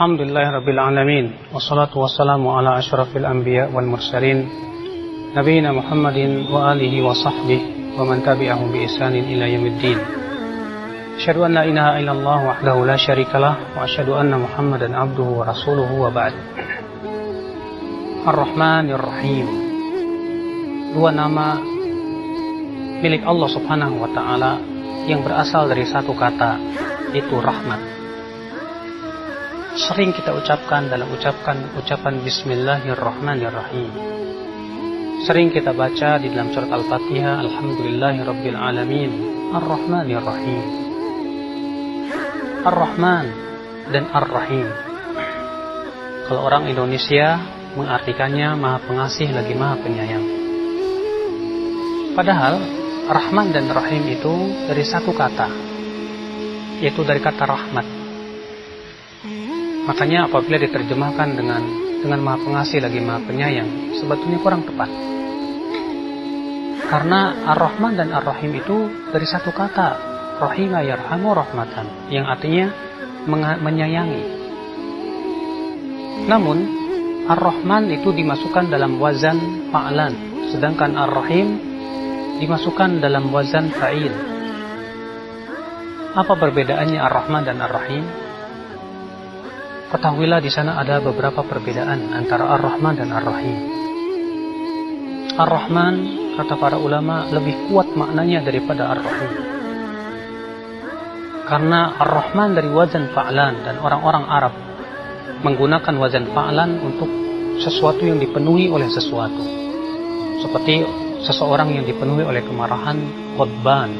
Alhamdulillahirabbil alamin wassalatu wassalamu ala asyrafil anbiya wal mursalin nabiyina Muhammadin wa alihi wa sahbihi wa man tabi'ahum bi ihsanin ila yaumiddin. Asyhadu an la ilaha illallah wahdahu la syarikalah wa asyhadu anna Muhammadan abduhu wa rasuluhu wa ba'd. Ar-Rahmanir Rahim, dua nama milik Allah Subhanahu wa taala yang berasal dari satu kata, yaitu rahmat. Sering kita ucapkan dalam ucapan Bismillahirrahmanirrahim. Sering kita baca di dalam surat Al-Fatihah, Alhamdulillahirabbil alamin, Ar-Rahmanirrahim. Ar-Rahman dan Ar-Rahim, kalau orang Indonesia mengartikannya Maha Pengasih lagi Maha Penyayang. Padahal Rahman dan Rahim itu dari satu kata, yaitu dari kata rahmat. Makanya apabila diterjemahkan dengan Maha Pengasih lagi Maha Penyayang, sebetulnya kurang tepat. Karena Ar-Rahman dan Ar-Rahim itu dari satu kata, Rahima yarhamu rahmatan, yang artinya menyayangi. Namun Ar-Rahman itu dimasukkan dalam wazan fa'lan, sedangkan Ar-Rahim dimasukkan dalam wazan fa'il. Apa perbedaannya Ar-Rahman dan Ar-Rahim? Ketahuilah di sana ada beberapa perbedaan antara Ar-Rahman dan Ar-Rahim. Ar-Rahman, kata para ulama, lebih kuat maknanya daripada Ar-Rahim. Karena Ar-Rahman dari wazan fa'lan, dan orang-orang Arab menggunakan wazan fa'lan untuk sesuatu yang dipenuhi oleh sesuatu. Seperti seseorang yang dipenuhi oleh kemarahan, ghadban.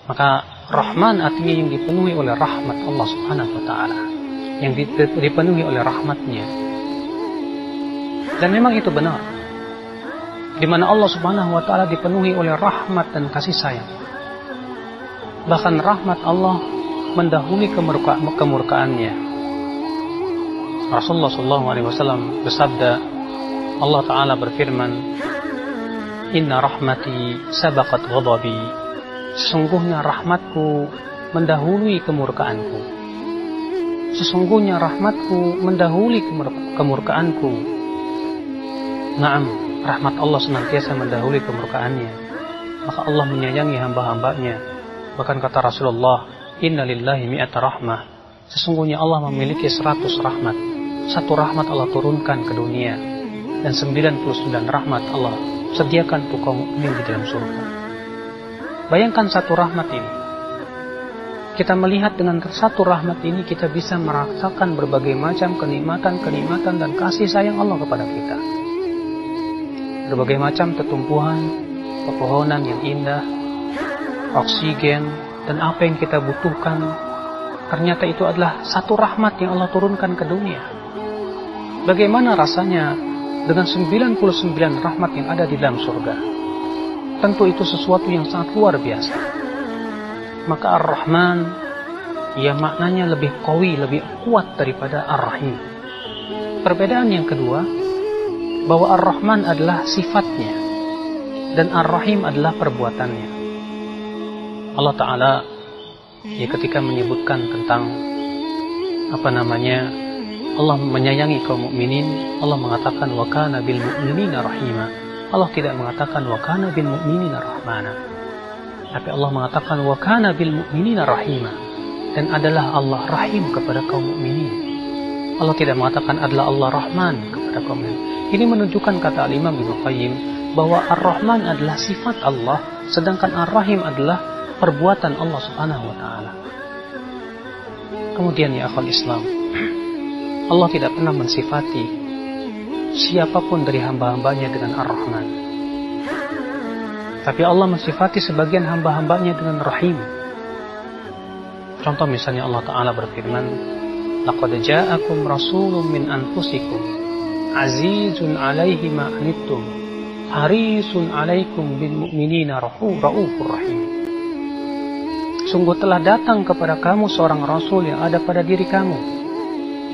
Maka Rahman artinya yang dipenuhi oleh rahmat Allah Subhanahu wa taala, yang dipenuhi oleh rahmatnya. Dan memang itu benar, di mana Allah Subhanahu wa taala dipenuhi oleh rahmat dan kasih sayang. Bahkan rahmat Allah mendahului kemurkaannya. Rasulullah SAW bersabda, Allah Ta'ala berfirman, Inna rahmati sabaqat ghadabi, sesungguhnya rahmatku mendahului kemurkaanku. Sesungguhnya rahmatku mendahului kemurkaanku. Naam, rahmat Allah senantiasa mendahului kemurkaannya. Maka Allah menyayangi hamba-hambanya. Bahkan kata Rasulullah, Inna lillahi mi'ata rahmah, sesungguhnya Allah memiliki 100 rahmat. Satu rahmat Allah turunkan ke dunia, dan 99 rahmat Allah sediakan untuk kaum mukmin di dalam surga. Bayangkan satu rahmat ini. Kita melihat dengan satu rahmat ini kita bisa merasakan berbagai macam kenikmatan dan kasih sayang Allah kepada kita. Berbagai macam tetumbuhan, pepohonan yang indah, oksigen, dan apa yang kita butuhkan, ternyata itu adalah satu rahmat yang Allah turunkan ke dunia. Bagaimana rasanya dengan 99 rahmat yang ada di dalam surga? Tentu itu sesuatu yang sangat luar biasa. Maka Ar-Rahman, ya maknanya lebih qawi, lebih kuat daripada Ar-Rahim. Perbedaan yang kedua, bahwa Ar-Rahman adalah sifatnya, dan Ar-Rahim adalah perbuatannya. Allah Ta'ala, ya ketika menyebutkan tentang Allah menyayangi kaum mukminin, Allah mengatakan wa kana bil mu'minina rahima. Allah tidak mengatakan wa kana bil mu'minina rahmana, tapi Allah mengatakan wa kana bil mu'minina rahima, dan adalah Allah rahim kepada kaum mukminin. Allah tidak mengatakan adalah Allah rahman kepada kaum mukminin. Ini menunjukkan kata Al-Imam Ibnu Qayyim bahwa Ar-Rahman adalah sifat Allah, sedangkan Ar-Rahim adalah perbuatan Allah Subhanahu wa taala. Kemudian ya akhwal Islam, Allah tidak pernah mensifati siapapun dari hamba-hambanya dengan Ar-Rahman. Tapi Allah mensifati sebagian hamba-hambanya dengan Rahim. Contoh misalnya Allah Ta'ala berfirman, Laqad ja'akum rasulun min anfusikum, azizun alaihi ma'anittum, harisun alaikum bil mu'minina ra'ufur rahim. Sungguh telah datang kepada kamu seorang Rasul yang ada pada diri kamu,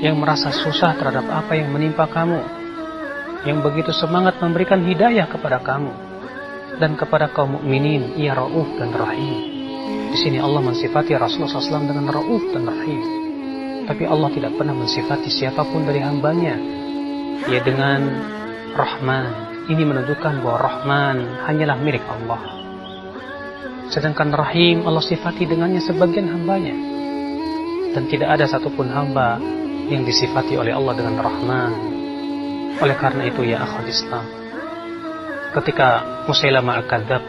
yang merasa susah terhadap apa yang menimpa kamu, yang begitu semangat memberikan hidayah kepada kamu, dan kepada kaum mukminin ia Rauf dan Rahim. Di sini Allah mensifati Rasulullah SAW dengan Rauf dan Rahim. Tapi Allah tidak pernah mensifati siapapun dari hambanya ya dengan Rahman. Ini menunjukkan bahwa Rahman hanyalah milik Allah. Sedangkan Rahim Allah sifati dengannya sebagian hambanya. Dan tidak ada satupun hamba yang disifati oleh Allah dengan Rahman. Oleh karena itu ya akhwat Islam, ketika Musailamah al-Kadzdzab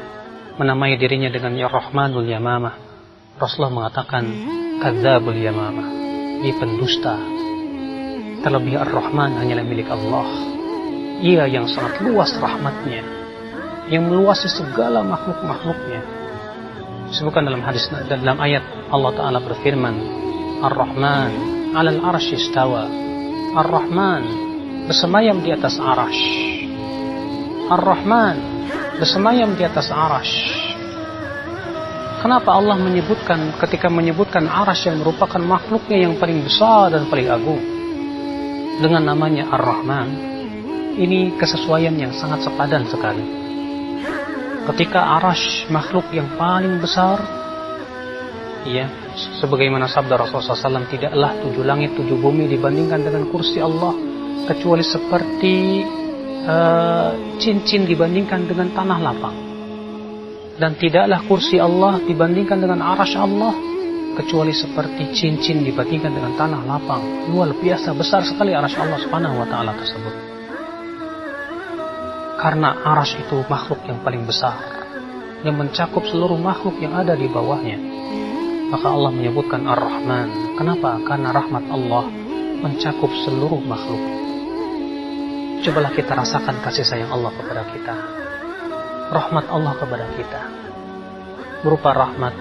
menamai dirinya dengan Ya Rahmanul Yamamah, Rasulullah mengatakan Kadzdzabul Yamamah, dia pendusta. Terlebih Ar-Rahman hanyalah milik Allah. Ia yang sangat luas rahmatnya, yang meluasi segala makhluk-makhluknya. Disebutkan dalam hadis, dalam ayat Allah Ta'ala berfirman, Ar-Rahman 'alal 'arsy istawa. Ar-Rahman bersemayam di atas arasy. Ar-Rahman bersemayam di atas arasy. Kenapa Allah menyebutkan, ketika menyebutkan arasy yang merupakan makhluknya yang paling besar dan paling agung, dengan namanya Ar-Rahman? Ini kesesuaian yang sangat sepadan sekali. Ketika arasy makhluk yang paling besar, ya, sebagaimana sabda Rasulullah SAW, tidaklah 7 langit 7 bumi dibandingkan dengan kursi Allah, kecuali seperti cincin dibandingkan dengan tanah lapang. Dan tidaklah kursi Allah dibandingkan dengan arasy Allah, kecuali seperti cincin dibandingkan dengan tanah lapang. Luar biasa besar sekali arasy Allah Subhanahu wa Ta'ala tersebut. Karena arasy itu makhluk yang paling besar, yang mencakup seluruh makhluk yang ada di bawahnya. Maka Allah menyebutkan Ar-Rahman. Kenapa? Karena rahmat Allah mencakup seluruh makhluk. Cobalah kita rasakan kasih sayang Allah kepada kita, rahmat Allah kepada kita, berupa rahmat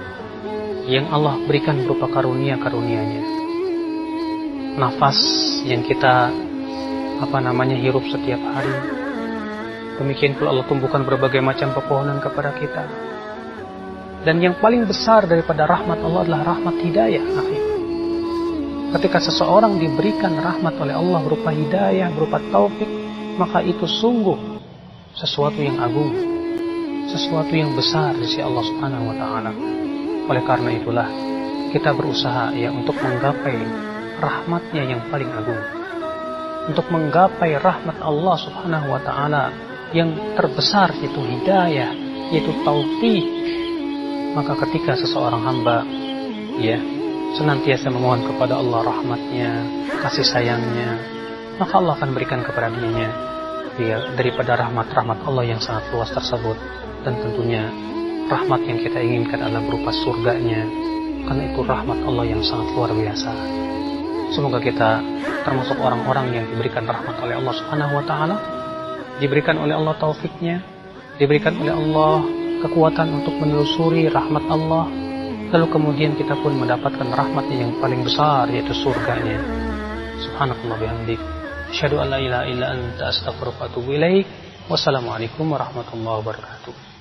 yang Allah berikan berupa karunia-karunia-Nya. Nafas yang kita hirup setiap hari. Demikian pula Allah tumbuhkan berbagai macam pepohonan kepada kita. Dan yang paling besar daripada rahmat Allah adalah rahmat hidayah. Ketika seseorang diberikan rahmat oleh Allah berupa hidayah, berupa taufik, maka itu sungguh sesuatu yang agung, sesuatu yang besar di sisi Allah Subhanahu wa Ta'ala. Oleh karena itulah kita berusaha ya untuk menggapai rahmatnya yang paling agung, untuk menggapai rahmat Allah Subhanahu wa Ta'ala yang terbesar, yaitu hidayah, yaitu taufik. Maka ketika seseorang hamba ya senantiasa memohon kepada Allah rahmatnya, kasih sayangnya, maka Allah akan berikan kepada dirinya daripada rahmat-rahmat Allah yang sangat luas tersebut. Dan tentunya rahmat yang kita inginkan adalah berupa surganya, karena itu rahmat Allah yang sangat luar biasa. Semoga kita termasuk orang-orang yang diberikan rahmat oleh Allah Subhanahu wa Ta'ala, diberikan oleh Allah taufiknya, diberikan oleh Allah kekuatan untuk menelusuri rahmat Allah, lalu kemudian kita pun mendapatkan rahmatnya yang paling besar, yaitu surganya. Subhanakallah bihamdik, asyhadu an la ilaha illa anta, astaghfiruka wa atubu ilaik. Wassalamualaikum warahmatullahi wabarakatuh.